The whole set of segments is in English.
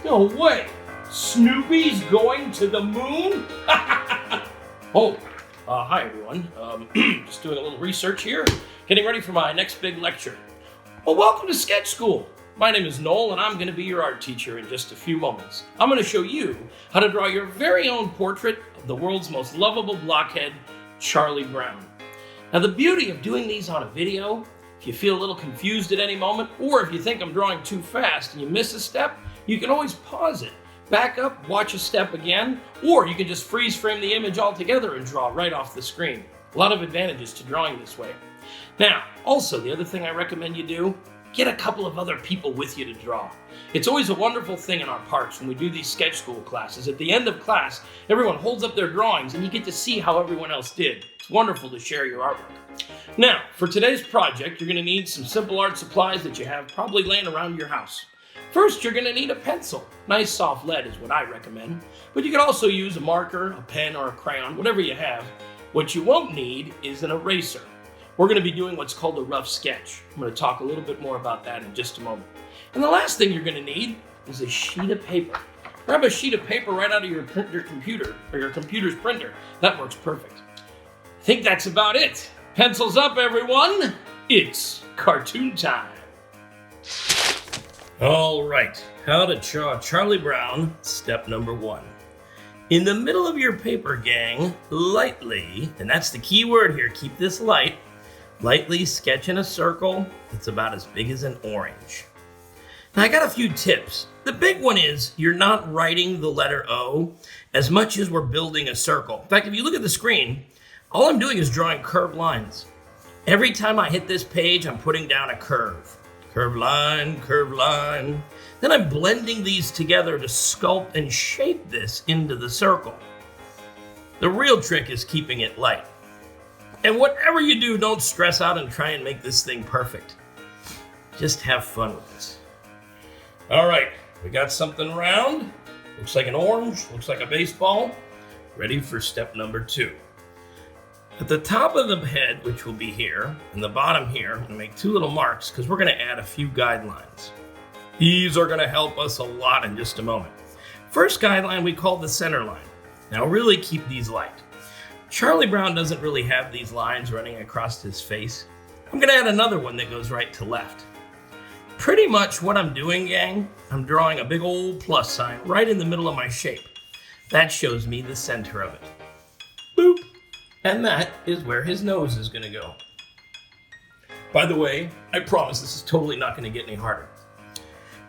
No way! Snoopy's going to the moon? Hi everyone. Just doing a little research here, getting ready for my next big lecture. Well, welcome to Sketch School. My name is Noel and I'm going to be your art teacher in just a few moments. I'm going to show you how to draw your very own portrait of the world's most lovable blockhead, Charlie Brown. Now the beauty of doing these on a video, if you feel a little confused at any moment, or if you think I'm drawing too fast and you miss a step, you can always pause it, back up, watch a step again, or you can just freeze frame the image altogether and draw right off the screen. A lot of advantages to drawing this way. Now, also the other thing I recommend you do, get a couple of other people with you to draw. It's always a wonderful thing in our parks when we do these sketch school classes. At the end of class, everyone holds up their drawings and you get to see how everyone else did. It's wonderful to share your artwork. Now, for today's project, you're going to need some simple art supplies that you have probably laying around your house. First, you're going to need a pencil. Nice soft lead is what I recommend. But you can also use a marker, a pen, or a crayon, whatever you have. What you won't need is an eraser. We're going to be doing what's called a rough sketch. I'm going to talk a little bit more about that in just a moment. And the last thing you're going to need is a sheet of paper. Grab a sheet of paper right out of your computer, or your computer's printer. That works perfect. I think that's about it. Pencils up, everyone. It's cartoon time. All right, how to draw Charlie Brown, step number 1. In the middle of your paper, gang, lightly, and that's the key word here, keep this light, lightly sketch in a circle that's about as big as an orange. Now I got a few tips. The big one is you're not writing the letter O as much as we're building a circle. In fact, if you look at the screen, all I'm doing is drawing curved lines. Every time I hit this page, I'm putting down a curve. Curved line, curved line. Then I'm blending these together to sculpt and shape this into the circle. The real trick is keeping it light. And whatever you do, don't stress out and try and make this thing perfect. Just have fun with this. All right, we got something round. Looks like an orange, looks like a baseball. Ready for step number 2. At the top of the head, which will be here, and the bottom here, I'm going to make 2 little marks because we're going to add a few guidelines. These are going to help us a lot in just a moment. First guideline we call the center line. Now really keep these light. Charlie Brown doesn't really have these lines running across his face. I'm going to add another one that goes right to left. Pretty much what I'm doing, gang, I'm drawing a big old plus sign right in the middle of my shape. That shows me the center of it. Boop. And that is where his nose is going to go. By the way, I promise this is totally not going to get any harder.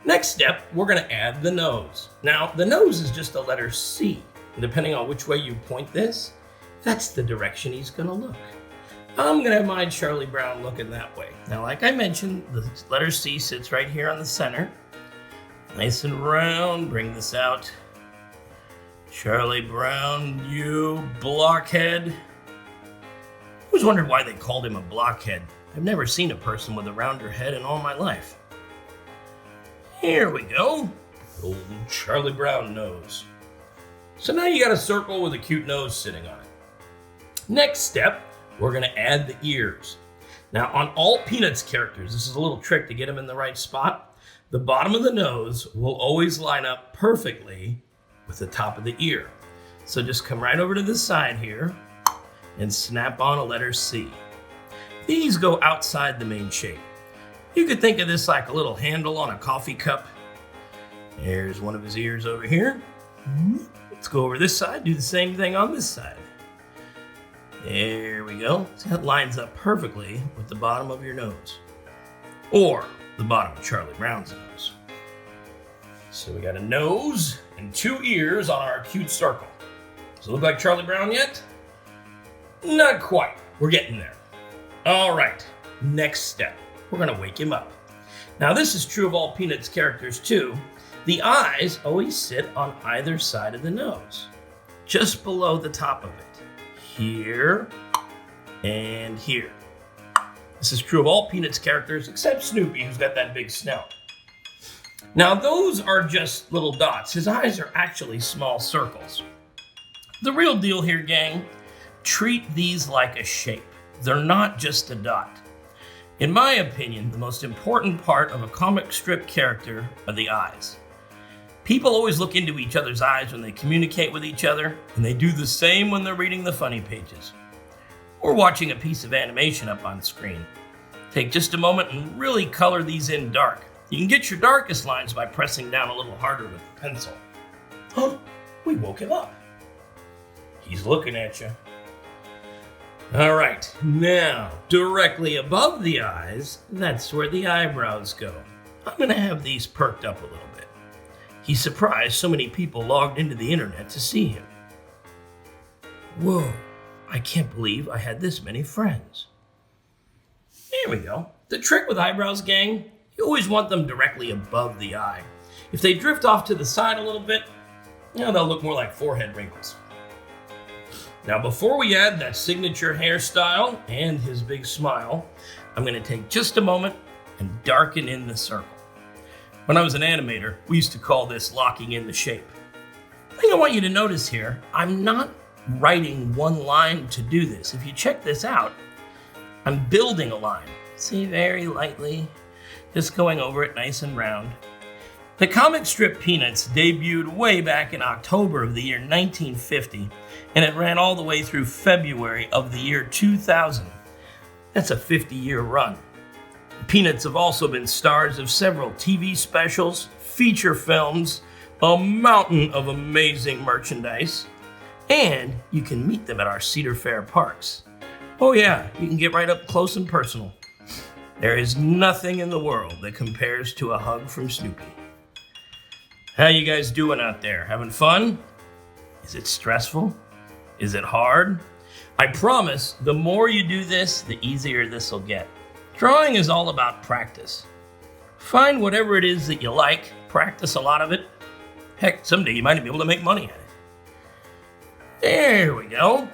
Next step, we're going to add the nose. Now, the nose is just a letter C. And depending on which way you point this, that's the direction he's going to look. I'm going to have my Charlie Brown looking that way. Now, like I mentioned, the letter C sits right here on the center. Nice and round, bring this out. Charlie Brown, you blockhead. I always wondered why they called him a blockhead. I've never seen a person with a rounder head in all my life. Here we go. Old Charlie Brown nose. So now you got a circle with a cute nose sitting on it. Next step, we're going to add the ears. Now on all Peanuts characters, this is a little trick to get them in the right spot. The bottom of the nose will always line up perfectly with the top of the ear. So just come right over to the side here and snap on a letter C. These go outside the main shape. You could think of this like a little handle on a coffee cup. There's one of his ears over here. Let's go over this side, do the same thing on this side. There we go. So that lines up perfectly with the bottom of your nose. Or the bottom of Charlie Brown's nose. So we got a nose and 2 ears on our cute circle. Does it look like Charlie Brown yet? Not quite. We're getting there. All right, next step. We're going to wake him up. Now this is true of all Peanuts characters too. The eyes always sit on either side of the nose, just below the top of it. Here and here. This is true of all Peanuts characters except Snoopy, who's got that big snout. Now those are just little dots. His eyes are actually small circles. The real deal here, gang, treat these like a shape. They're not just a dot. In my opinion, the most important part of a comic strip character are the eyes. People always look into each other's eyes when they communicate with each other, and they do the same when they're reading the funny pages or watching a piece of animation up on screen. Take just a moment and really color these in dark. You can get your darkest lines by pressing down a little harder with the pencil. Huh? We woke him up. He's looking at you. All right, now, directly above the eyes, that's where the eyebrows go. I'm gonna have these perked up a little bit. He's surprised so many people logged into the internet to see him. Whoa, I can't believe I had this many friends. There we go. The trick with eyebrows, gang, you always want them directly above the eye. If they drift off to the side a little bit, they'll look more like forehead wrinkles. Now, before we add that signature hairstyle and his big smile, I'm going to take just a moment and darken in the circle. When I was an animator, we used to call this locking in the shape. The thing I want you to notice here, I'm not writing one line to do this. If you check this out, I'm building a line. See, very lightly, just going over it nice and round. The comic strip Peanuts debuted way back in October of the year 1950, and it ran all the way through February of the year 2000. That's a 50-year run. Peanuts have also been stars of several TV specials, feature films, a mountain of amazing merchandise, and you can meet them at our Cedar Fair parks. Oh yeah, you can get right up close and personal. There is nothing in the world that compares to a hug from Snoopy. How you guys doing out there? Having fun? Is it stressful? Is it hard? I promise, the more you do this, the easier this will get. Drawing is all about practice. Find whatever it is that you like, practice a lot of it. Heck, someday you might be able to make money at it. There we go.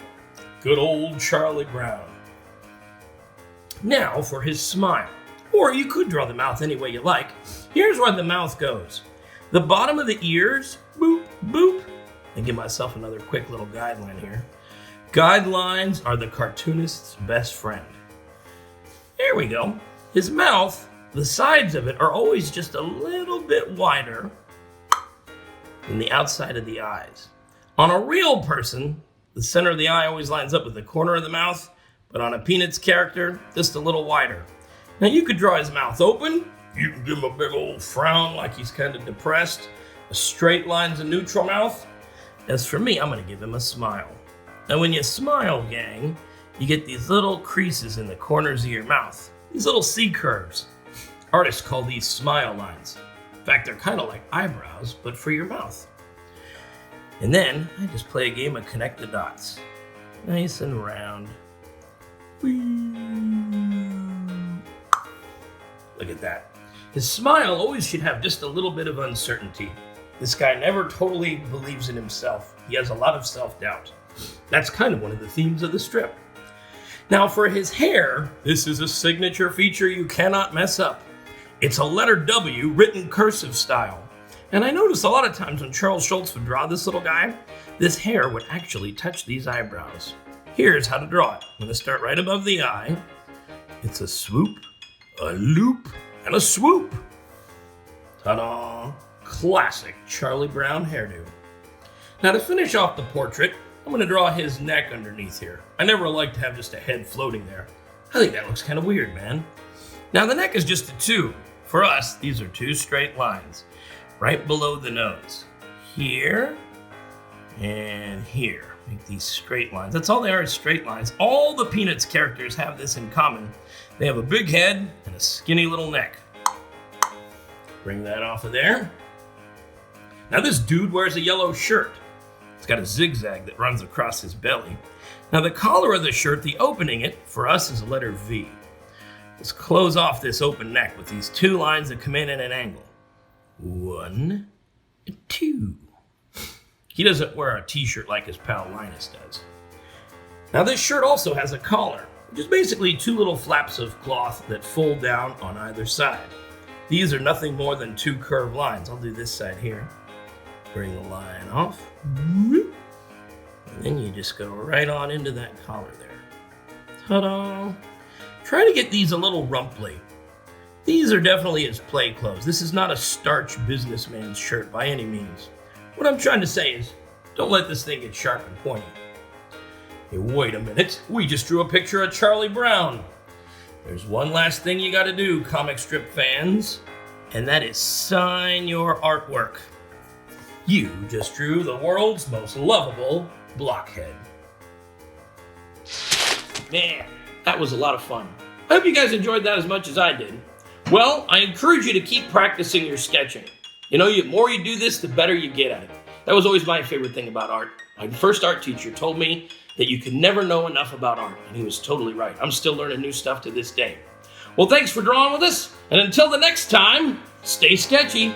Good old Charlie Brown. Now for his smile. Or you could draw the mouth any way you like. Here's where the mouth goes. The bottom of the ears, boop, boop. And give myself another quick little guideline here. Guidelines are the cartoonist's best friend. There we go. His mouth, the sides of it are always just a little bit wider than the outside of the eyes. On a real person, the center of the eye always lines up with the corner of the mouth, but on a Peanuts character, just a little wider. Now you could draw his mouth open. You can give him a big old frown like he's kind of depressed. A straight line's a neutral mouth. As for me, I'm going to give him a smile. Now when you smile, gang, you get these little creases in the corners of your mouth. These little C-curves. Artists call these smile lines. In fact, they're kind of like eyebrows, but for your mouth. And then I just play a game of connect the dots. Nice and round. Whee! Look at that. His smile always should have just a little bit of uncertainty. This guy never totally believes in himself. He has a lot of self-doubt. That's kind of one of the themes of the strip. Now for his hair, this is a signature feature you cannot mess up. It's a letter W written cursive style. And I noticed a lot of times when Charles Schulz would draw this little guy, this hair would actually touch these eyebrows. Here's how to draw it. I'm going to start right above the eye. It's a swoop, a loop, and a swoop. Ta-da! Classic Charlie Brown hairdo. Now to finish off the portrait, I'm going to draw his neck underneath here. I never like to have just a head floating there. I think that looks kind of weird, man. Now the neck is just a tube. For us, these are two straight lines, right below the nose. Here and here. Make these straight lines. That's all they are, is straight lines. All the Peanuts characters have this in common. They have a big head and a skinny little neck. Bring that off of there. Now this dude wears a yellow shirt. It's got a zigzag that runs across his belly. Now the collar of the shirt, the opening it, for us is a letter V. Let's close off this open neck with these two lines that come in at an angle. 1, 2. He doesn't wear a t-shirt like his pal Linus does. Now this shirt also has a collar, which is basically two little flaps of cloth that fold down on either side. These are nothing more than two curved lines. I'll do this side here. Bring the line off. And then you just go right on into that collar there. Ta-da! Try to get these a little rumply. These are definitely his play clothes. This is not a starch businessman's shirt by any means. What I'm trying to say is, don't let this thing get sharp and pointy. Hey, wait a minute. We just drew a picture of Charlie Brown. There's one last thing you gotta do, comic strip fans, and that is sign your artwork. You just drew the world's most lovable blockhead. Man, that was a lot of fun. I hope you guys enjoyed that as much as I did. Well, I encourage you to keep practicing your sketching. You know, the more you do this, the better you get at it. That was always my favorite thing about art. My first art teacher told me that you could never know enough about art, and he was totally right. I'm still learning new stuff to this day. Well, thanks for drawing with us, and until the next time, stay sketchy.